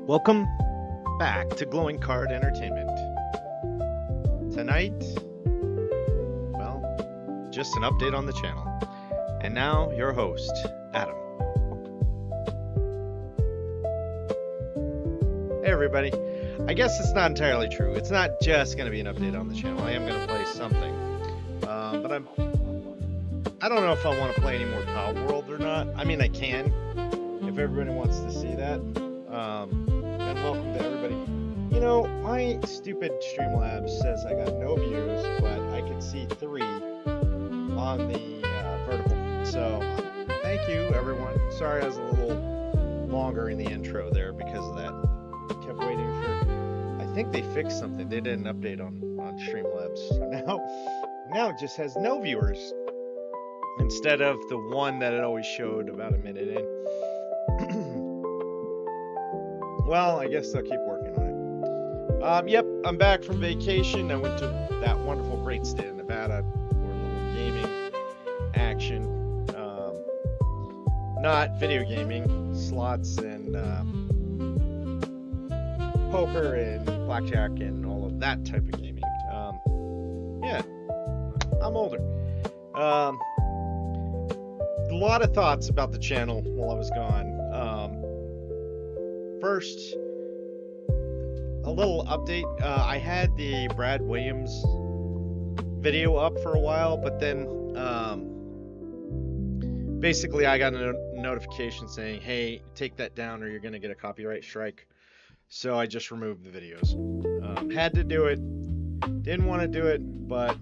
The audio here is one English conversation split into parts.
Welcome back to Glowing Card Entertainment. Tonight, well, just an update on the channel. And now, your host, Adam. Hey everybody. I guess it's not entirely true. It's not just going to be an update on the channel. I am going to play something. But I don't know if I want to play any more powworld or not. I mean, I can, if everybody wants to see that. And welcome to everybody. You know, my stupid Streamlabs says I got no views, but I can see 3 on the vertical. So, thank you, everyone. Sorry I was a little longer in the intro there because of that. Kept waiting for... I think they fixed something. They did an update on Streamlabs. So now it just has no viewers instead of the one that it always showed about a minute in. Well, I guess I'll keep working on it. Yep, I'm back from vacation. I went to that wonderful great state of Nevada for a little gaming action. Not video gaming, slots and poker and blackjack and all of that type of gaming. Yeah, I'm older. A lot of thoughts about the channel while I was gone. First, a little update. I had the Brad Williams video up for a while, but then basically I got a notification saying, hey, take that down or you're going to get a copyright strike. So I just removed the videos. Had to do it. Didn't want to do it, but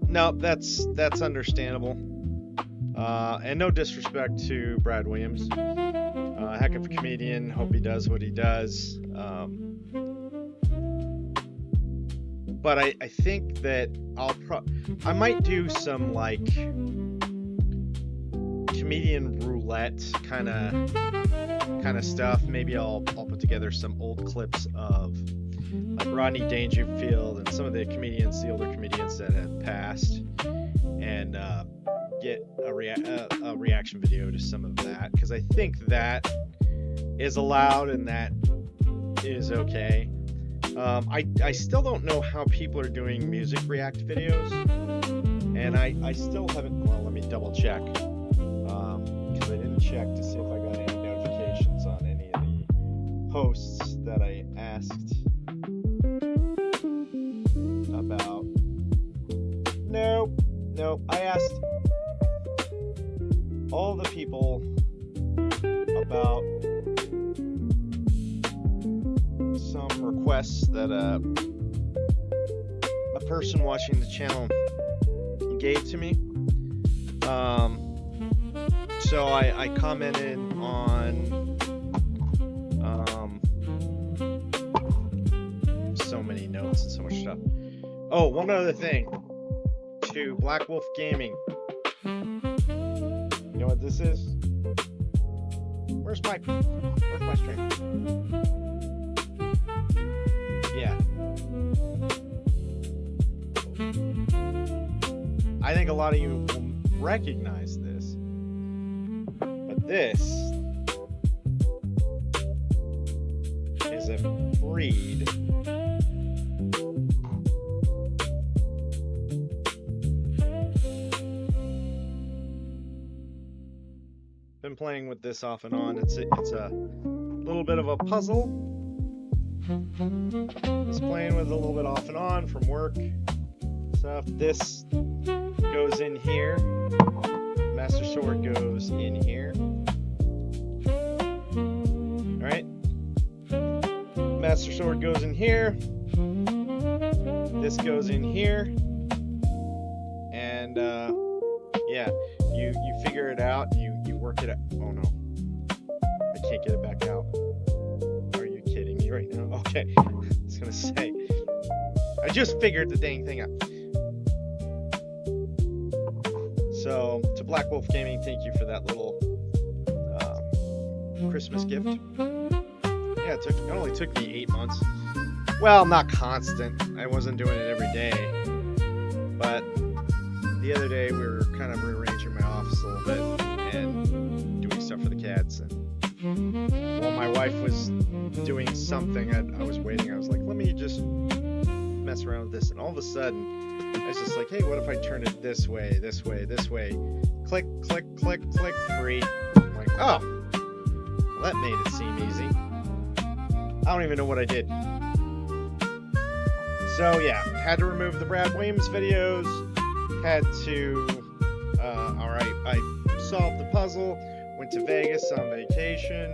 no, that's understandable. And no disrespect to Brad Williams. Heck of a comedian. Hope he does what he does. But I think that I might do some like comedian roulette kind of stuff. Maybe I'll put together some old clips of like Rodney Dangerfield and some of the older comedians that have passed, and get a reaction video to some of that, because I think that is allowed and that is okay. I still don't know how people are doing music react videos, and I still haven't. Well, let me double check, because I didn't check to see if I got any notifications on any of the posts that I asked about. Nope. I asked all the people about some requests that a person watching the channel gave to me. So I commented on so many notes and so much stuff. Oh, one other thing. To Black Wolf Gaming. You know what this is? Where's my stream? Yeah. I think a lot of you will recognize this. But this is a breed been playing with this off and on. It's a little bit of a puzzle. Just playing with it a little bit off and on from work stuff. This goes in here. Master Sword goes in here. Alright. Master Sword goes in here. This goes in here. And yeah, you figure it out. You work it out. Oh no, I can't get it back out. Are you kidding me right now? Okay, I was gonna say, I just figured the dang thing out. So to Black Wolf Gaming, thank you for that little Christmas gift. Yeah, it only took me 8 months. Well, not constant. I wasn't doing it every day, but the other day we were kind of rearranging my office a little bit and doing stuff for the cats, and wife was doing something. I was waiting. I was like, let me just mess around with this. And all of a sudden, I was just like, hey, what if I turn it this way, this way, this way? Click, click, click, click, free. I'm like, oh, well, that made it seem easy. I don't even know what I did. So yeah, had to remove the Brad Williams videos. Had to, all right, I solved the puzzle. Went to Vegas on vacation.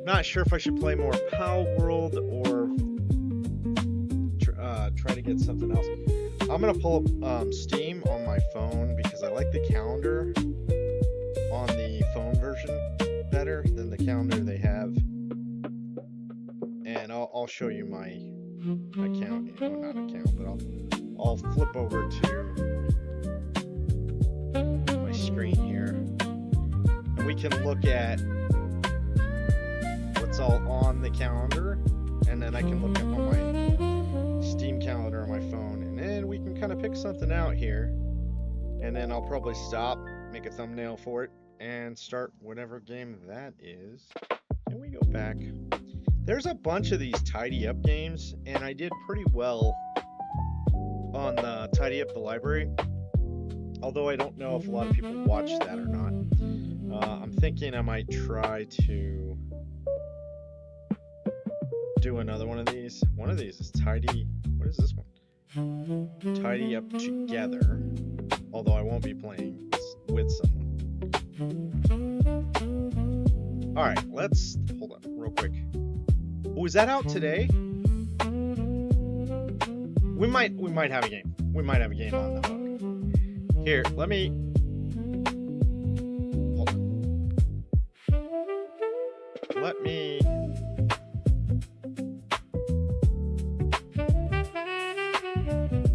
Not sure if I should play more powworld or try to get something else. I'm gonna pull up Steam on my phone because I like the calendar on the phone version better than the calendar they have. And I'll show you my account. Oh, not account, but I'll flip over to my screen here. And we can look at what's all on the calendar, and then I can look up on my Steam calendar on my phone, and then we can kind of pick something out here, and then I'll probably stop, make a thumbnail for it, and start whatever game that is. Can we go back? There's a bunch of these tidy up games, and I did pretty well on the tidy up the library, although I don't know if a lot of people watch that or not. I'm thinking I might try to do another one of these. One of these is tidy. What is this one? Tidy up together. Although I won't be playing with someone. All right, let's hold on real quick. Oh, is that out today? We might have a game. We might have a game on the hook. Here, let me. Hold on. Let me.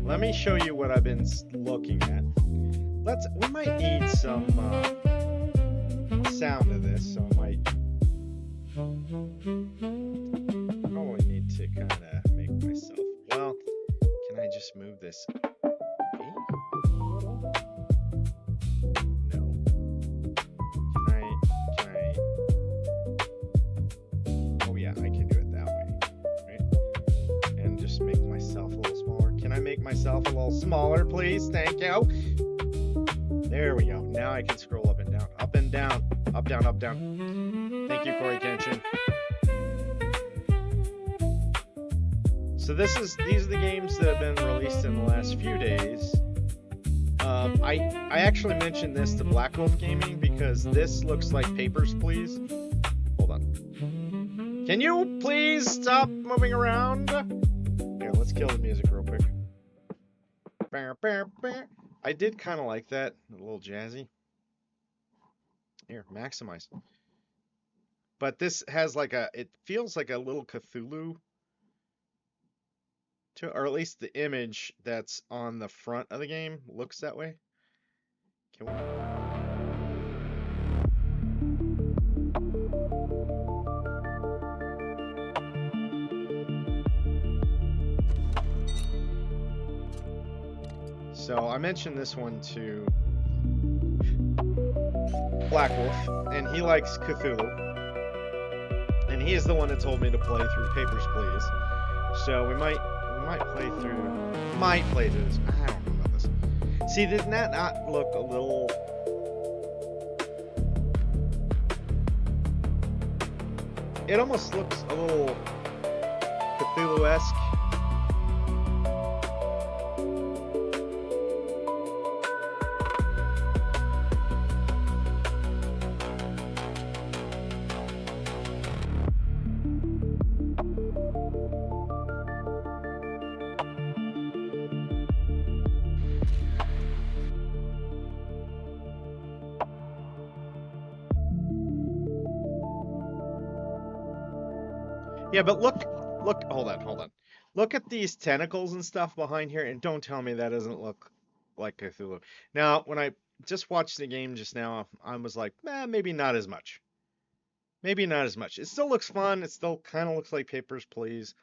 Let me show you what I've been looking at. We might need some sound of this, so I might probably need to kind of make myself. Well, can I just move this? No. Can I? Oh yeah, I can do it that way, right? And just make myself a little smaller. Can I make myself a little smaller, please? Thank you. There we go. Now I can scroll up and down, up and down, up, down, up, down. Thank you, Corey Kenshin. So these are the games that have been released in the last few days. I actually mentioned this to Black Wolf Gaming because this looks like Papers, Please. Hold on. Can you please stop moving around? Here, let's kill the music real quick. I did kind of like that, a little jazzy. Here, maximize. But this has like it feels like a little Cthulhu, or at least the image that's on the front of the game looks that way. Can we... So I mentioned this one to Black Wolf, and he likes Cthulhu, and he is the one that told me to play through Papers, Please. So we might play through this. I don't know about this. See, didn't that not look a little? It almost looks a little Cthulhu-esque. Yeah, but look, hold on. Look at these tentacles and stuff behind here, and don't tell me that doesn't look like Cthulhu. Now, when I just watched the game just now, I was like, maybe not as much. Maybe not as much. It still looks fun. It still kind of looks like Papers, Please.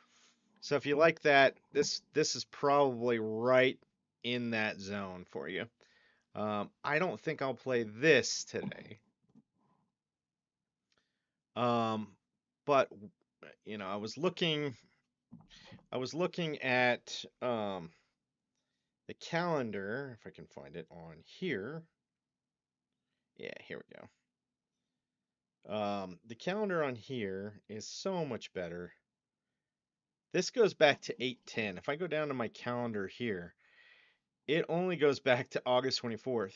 So if you like that, this is probably right in that zone for you. I don't think I'll play this today. Um, but I was looking at the calendar, if I can find it on here. Yeah, here we go. The calendar on here is so much better. This goes back to 8/10. If I go down to my calendar here, it only goes back to August 24th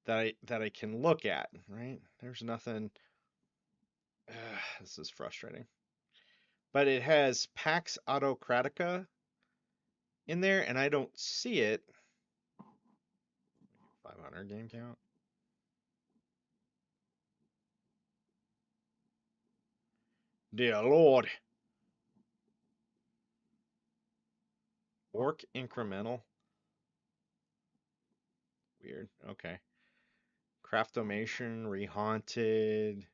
that I can look at, right? There's nothing. This is frustrating. But it has Pax Autocratica in there, and I don't see it. 500 game count. Dear Lord. Orc incremental. Weird. Okay. Craftomation, Rehaunted.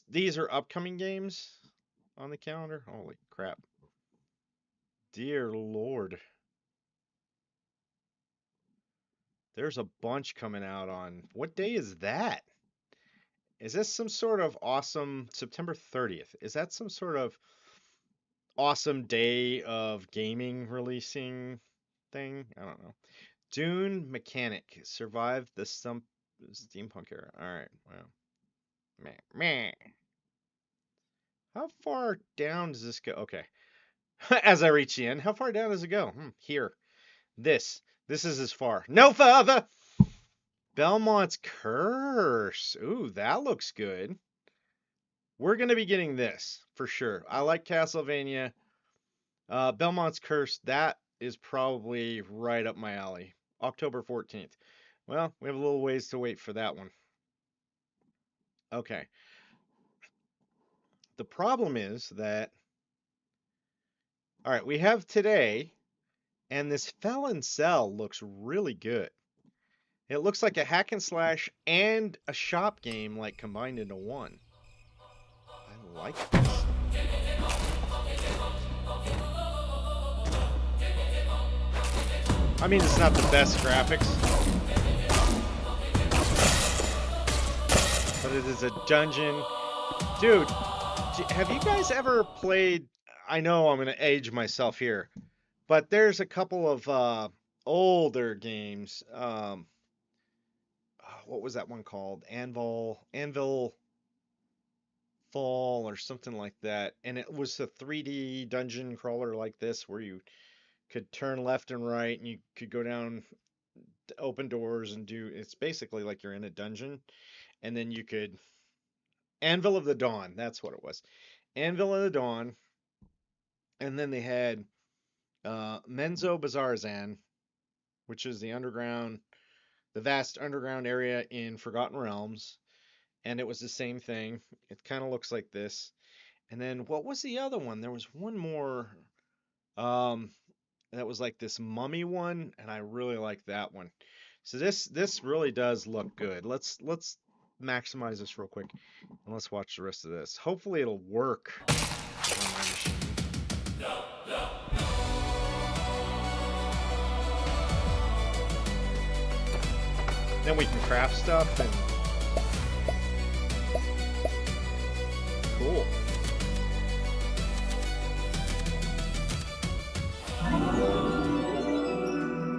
These are upcoming games on the calendar. Holy crap. Dear Lord. There's a bunch coming out on what day is that? Is this some sort of awesome September 30th? Is that some sort of awesome day of gaming releasing thing? I don't know. Dune Mechanic survived the steampunk era. All right. Well, meh, meh. How far down does this go? Okay. As I reach the end, how far down does it go? Here. This. This is as far. No further. Belmont's Curse. Ooh, that looks good. We're going to be getting this for sure. I like Castlevania. Belmont's Curse, that is probably right up my alley. October 14th. Well, we have a little ways to wait for that one. Okay. The problem is that, all right, we have today, and this Felon Cell looks really good. It looks like a hack and slash and a shop game like combined into one. I like this. I mean, it's not the best graphics, but it is a dungeon. Dude, have you guys ever played? I know I'm going to age myself here, but there's a couple of older games. What was that one called? Anvil Fall or something like that. And it was a 3D dungeon crawler like this where you could turn left and right and you could go down open doors and it's basically like you're in a dungeon. And then you could Anvil of the Dawn, that's what it was. Anvil of the Dawn. And then they had Menzo Bazarzan, which is the vast underground area in Forgotten Realms. And it was the same thing. It kind of looks like this. And then what was the other one? There was one more that was like this mummy one, and I really like that one. So this really does look good. Let's maximize this real quick and let's watch the rest of this. Hopefully it'll work on my machine. Then we can craft stuff and cool.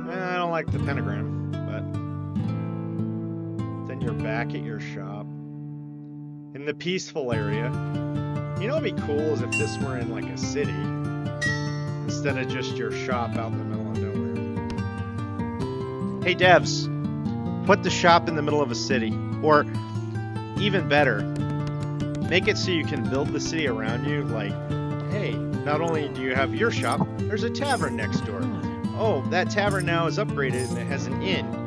I don't like the pentagram, but then you're back at your shop in the peaceful area. You know what'd be cool is if this were in like a city instead of just your shop out in the middle of nowhere. Hey devs, put the shop in the middle of a city, or even better, make it so you can build the city around you. Like, hey, not only do you have your shop, there's a tavern next door. Oh, that tavern now is upgraded and it has an inn.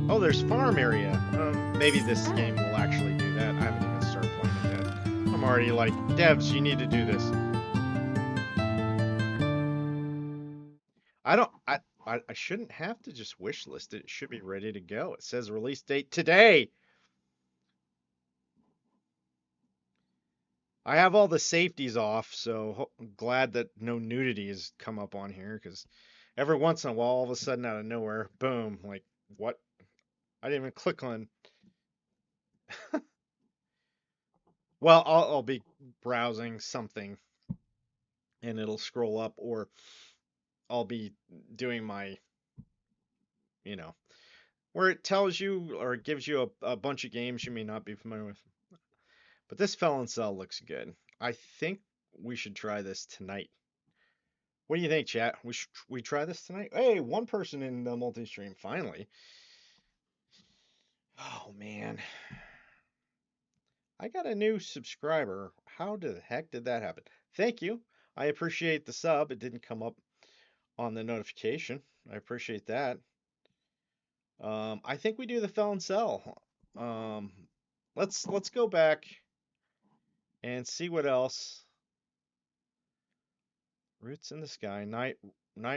Oh, there's farm area. Maybe this game will actually do that. I haven't even started playing it yet. I'm already like, devs, you need to do this. I shouldn't have to just wish list it. It should be ready to go. It says release date today. I have all the safeties off, so I'm glad that no nudity has come up on here, because every once in a while, all of a sudden out of nowhere, boom, like, what? I didn't even click on. Well, I'll be browsing something and it'll scroll up, or I'll be doing my, you know, where it tells you or it gives you a bunch of games you may not be familiar with. But this Felon Cell looks good. I think we should try this tonight. What do you think, chat? We try this tonight? Hey, one person in the multi-stream finally. Oh man, I got a new subscriber. How the heck did that happen? Thank you. I appreciate the sub. It didn't come up on the notification. I appreciate that. I think we do the Felon Cell. Um, let's go back and see what else. Roots in the Sky, Night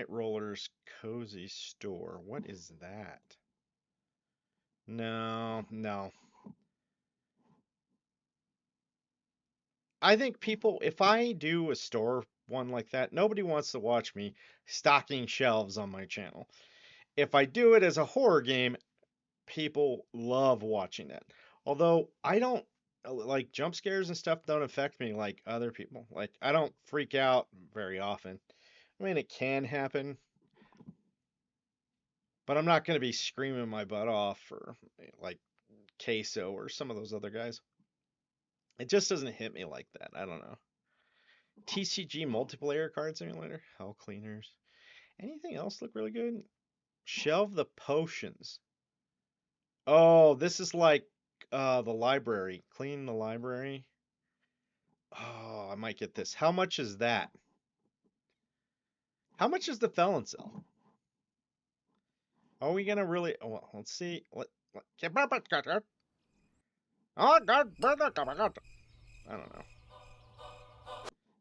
Rollers Cozy Store. What is that? No, no. I think people, if I do a store one like that, nobody wants to watch me stocking shelves on my channel. If I do it as a horror game, people love watching that. Although I don't like jump scares and stuff don't affect me like other people. Like I don't freak out very often. I mean, it can happen, but I'm not going to be screaming my butt off for like Queso or some of those other guys. It just doesn't hit me like that. I don't know. TCG multiplayer card simulator, Hell Cleaners. Anything else look really good? Shelve the potions. Oh, this is like the library. Clean the library. Oh, I might get this. How much is that? How much is the felon cell? Are we gonna really? Oh, well, let's see. I don't know.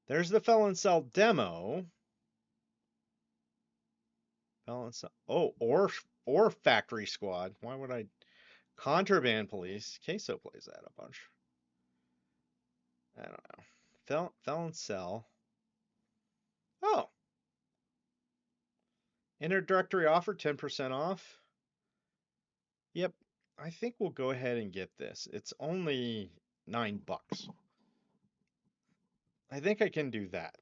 There's the felon cell demo. Felon cell. Oh, or factory squad. Why would I? Contraband police. Queso plays that a bunch. I don't know. Felon cell. Oh, introductory offer 10% off. Yep, I think we'll go ahead and get this. It's only $9. I think I can do that.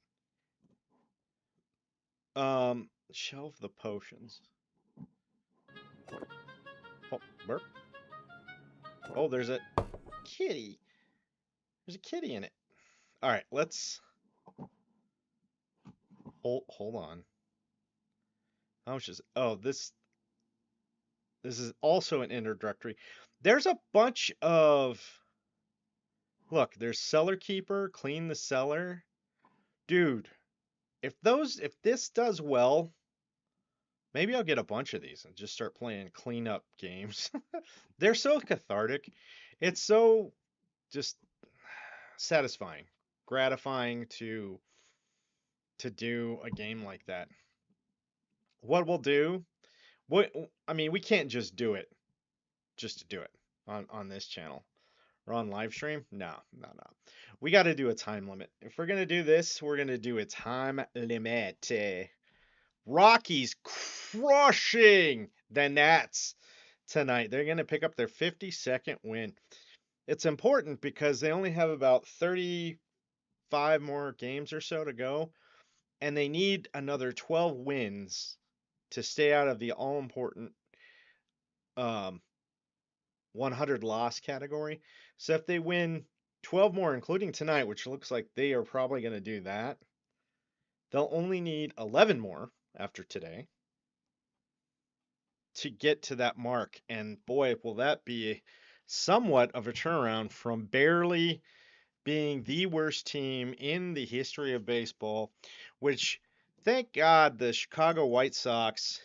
Shelve the potions. Oh, burp. Oh, there's a kitty. There's a kitty in it. All right, let's hold on. How much is it? Oh, this is also an introductory. There's a bunch of look, there's cellar keeper, clean the cellar. Dude, if this does well, maybe I'll get a bunch of these and just start playing cleanup games. They're so cathartic. It's so just satisfying, gratifying to do a game like that. What we'll do, what I mean, we can't just do it just to do it on this channel or on live stream. No, no, no. We got to do a time limit. If we're gonna do this, we're gonna do a time limit. Rockies crushing the Nats tonight. They're going to pick up their 52nd win. It's important because they only have about 35 more games or so to go, and they need another 12 wins to stay out of the all important 100 loss category. So if they win 12 more, including tonight, which looks like they are probably going to do that, they'll only need 11 more after today to get to that mark. And boy, will that be somewhat of a turnaround from barely being the worst team in the history of baseball, which thank God the Chicago White Sox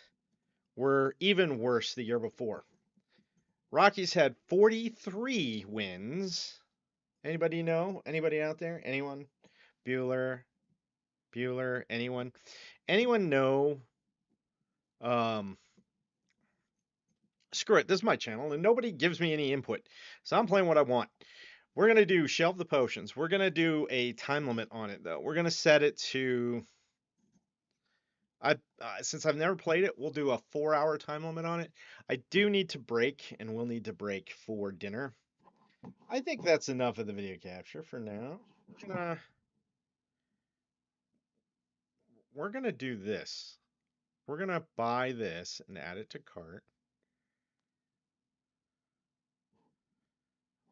were even worse the year before. Rockies had 43 wins. Anybody know? Anybody out there? Anyone? Bueller? Anyone? Anyone know? Um, Screw it. This is my channel, and nobody gives me any input, so I'm playing what I want. We're gonna do shelve the potions. We're gonna do a time limit on it though. We're gonna set it to. Since I've never played it, we'll do a 4-hour time limit on it. I do need to break, and we'll need to break for dinner. I think that's enough of the video capture for now. We're gonna do this. We're gonna buy this and add it to cart.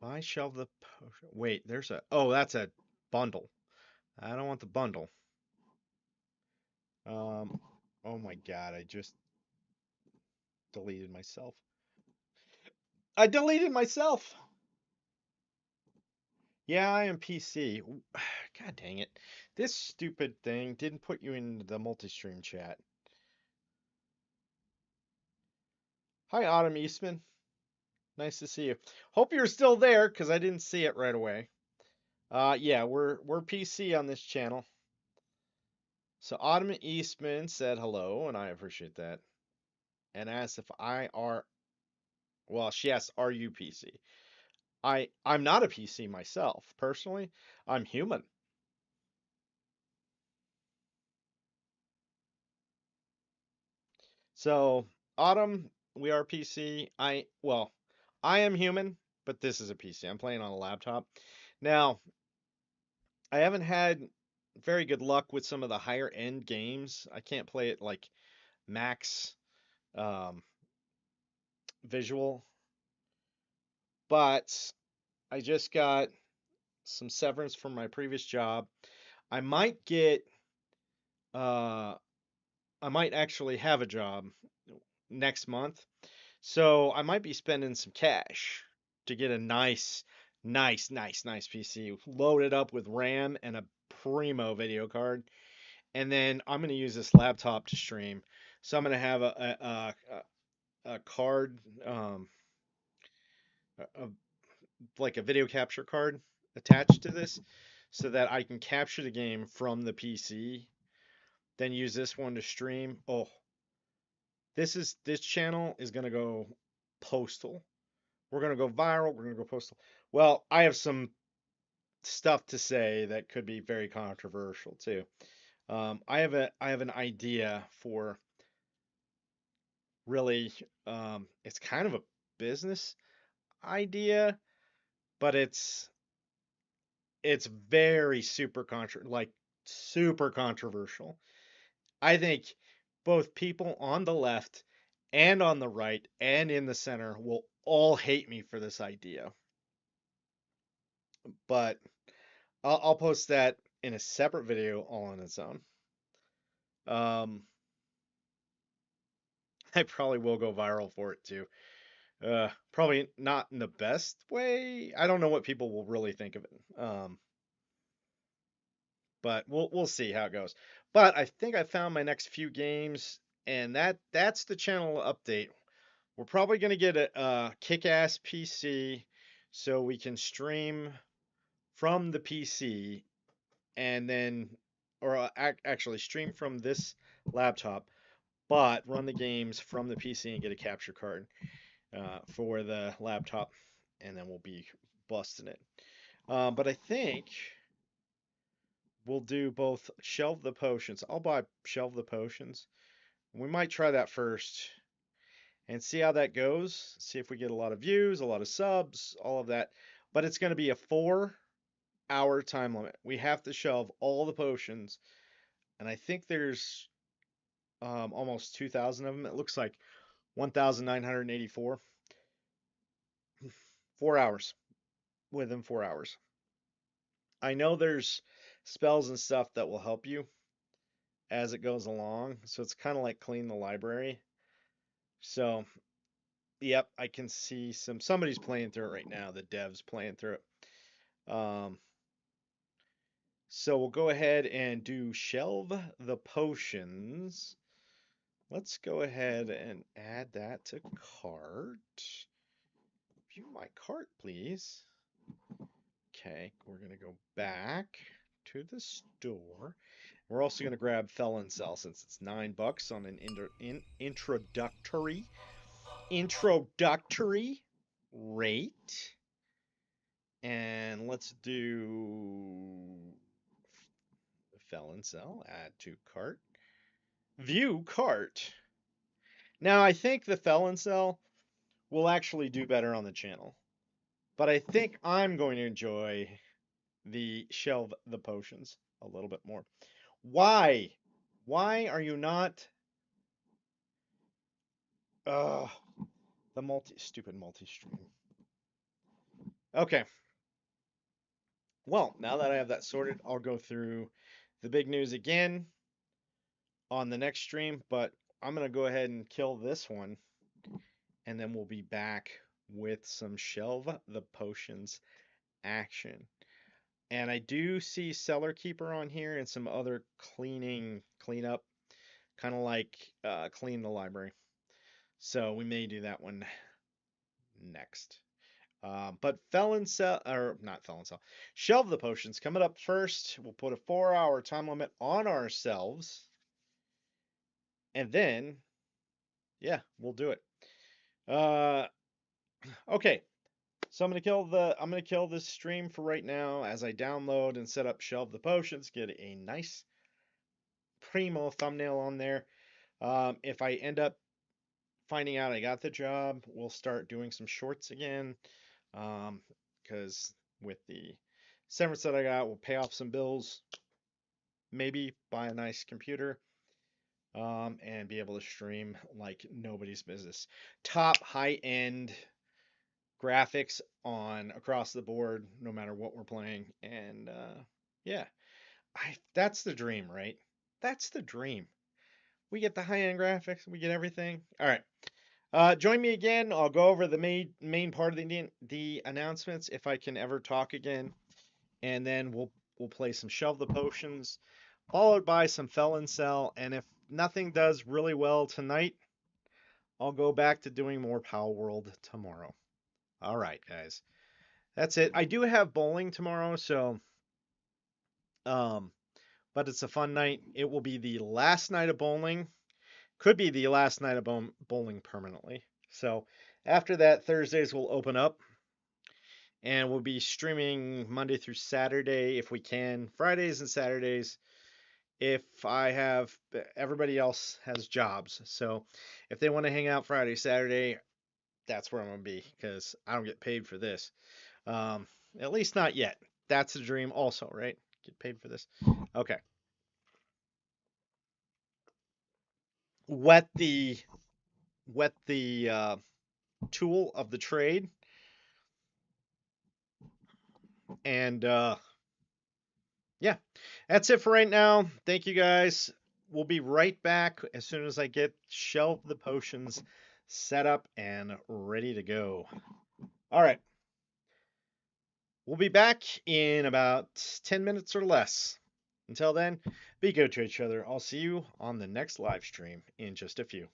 Buy shelve the potion. Wait, there's a. Oh, that's a bundle. I don't want the bundle. Um. Oh my God! I just deleted myself. I deleted myself. Yeah, I am PC. God dang it. This stupid thing didn't put you in the multi-stream chat. Hi, Autumn Eastman. Nice to see you. Hope you're still there because I didn't see it right away. Yeah, we're PC on this channel. So Autumn Eastman said hello, and I appreciate that. And asked if I are, well, she asked, are you PC? I'm not a PC myself, personally. I'm human. So, Autumn, we are PC. Well, I am human, but this is a PC. I'm playing on a laptop. Now, I haven't had very good luck with some of the higher end games. I can't play it like max um, visual, but I just got some severance from my previous job. I might get, uh, I might actually have a job next month. So I might be spending some cash to get a nice PC loaded up with RAM and a primo video card. And then I'm going to use this laptop to stream. So I'm going to have a card, a, like a video capture card attached to this so that I can capture the game from the PC, then use this one to stream. Oh, this channel is going to go postal. We're going to go viral. We're going to go postal. Well, I have some stuff to say that could be very controversial too. I have an idea for really. It's kind of a business idea, but it's very super controversial. I think both people on the left and on the right and in the center will all hate me for this idea. But I'll post that in a separate video all on its own. Um, I probably will go viral for it too. Probably not in the best way. I don't know what people will really think of it. But we'll see how it goes. But I think I found my next few games, and that's the channel update. We're probably gonna get a kick-ass PC so we can stream from the PC and then, or actually stream from this laptop, but run the games from the PC and get a capture card for the laptop, and then we'll be busting it. But I think we'll do both shelve the potions. I'll buy shelve the potions. We might try that first and see how that goes. See if we get a lot of views, a lot of subs, all of that. But it's going to be a 4 hour time limit. We have to shelve all the potions, and I think there's almost 2,000 of them. It looks like 1,984. 4 hours. Within 4 hours. I know there's spells and stuff that will help you as it goes along, so it's kind of like clean the library. So, yep, I can see somebody's playing through it right now. The devs playing through it. So we'll go ahead and do shelve the potions. Let's go ahead and add that to cart. View my cart, please. Okay, we're gonna go back to the store. We're also gonna grab Felon Cell since it's $9 on an introductory rate. And let's do Felon Cell, add to cart. View cart. Now I think the Felon Cell will actually do better on the channel. but I think I'm going to enjoy the shelve the potions a little bit more. Why? Why are you not? Ugh, the stupid multi-stream. Okay. Well, now that I have that sorted, I'll go through the big news again on the next stream, but I'm gonna go ahead and kill this one, and then we'll be back with some shelve the potions action. And I do see Cellar Keeper on here and some other cleanup, kind of like clean the library. So we may do that one next. But Felon Cell, or not Felon Cell, Shelve the Potions coming up first. We'll put a 4-hour time limit on ourselves. And then, yeah, we'll do it. Uh, okay. So I'm gonna kill this stream for right now as I download and set up Shelve the Potions, get a nice primo thumbnail on there. If I end up finding out I got the job, we'll start doing some shorts again. Because with the severance that I got, we'll pay off some bills, maybe buy a nice computer, and be able to stream like nobody's business. Top high-end graphics on across the board, no matter what we're playing, and yeah, that's the dream, right? That's the dream. We get the high-end graphics, we get everything. All right. Join me again. I'll go over the main part of the announcements if I can ever talk again, and then we'll play some Shelve the Potions, followed by some Felon Cell, and if nothing does really well tonight, I'll go back to doing more World tomorrow. All right, guys, that's it. I do have bowling tomorrow, so um, but it's a fun night. It will be the last night of bowling. Could be the last night of bowling permanently. So after that, Thursdays will open up, and we'll be streaming Monday through Saturday if we can, Fridays and Saturdays if I have everybody else has jobs. So if they want to hang out Friday, Saturday, that's where I'm gonna be because I don't get paid for this. Um, at least not yet. That's the dream, also, right? Get paid for this. Okay. Wet the wet the tool of the trade, and yeah, that's it for right now. Thank you guys. We'll be right back as soon as I get Shelve the Potions set up and ready to go. All right. We'll be back in about 10 minutes or less. Until then, be good to each other. I'll see you on the next live stream in just a few.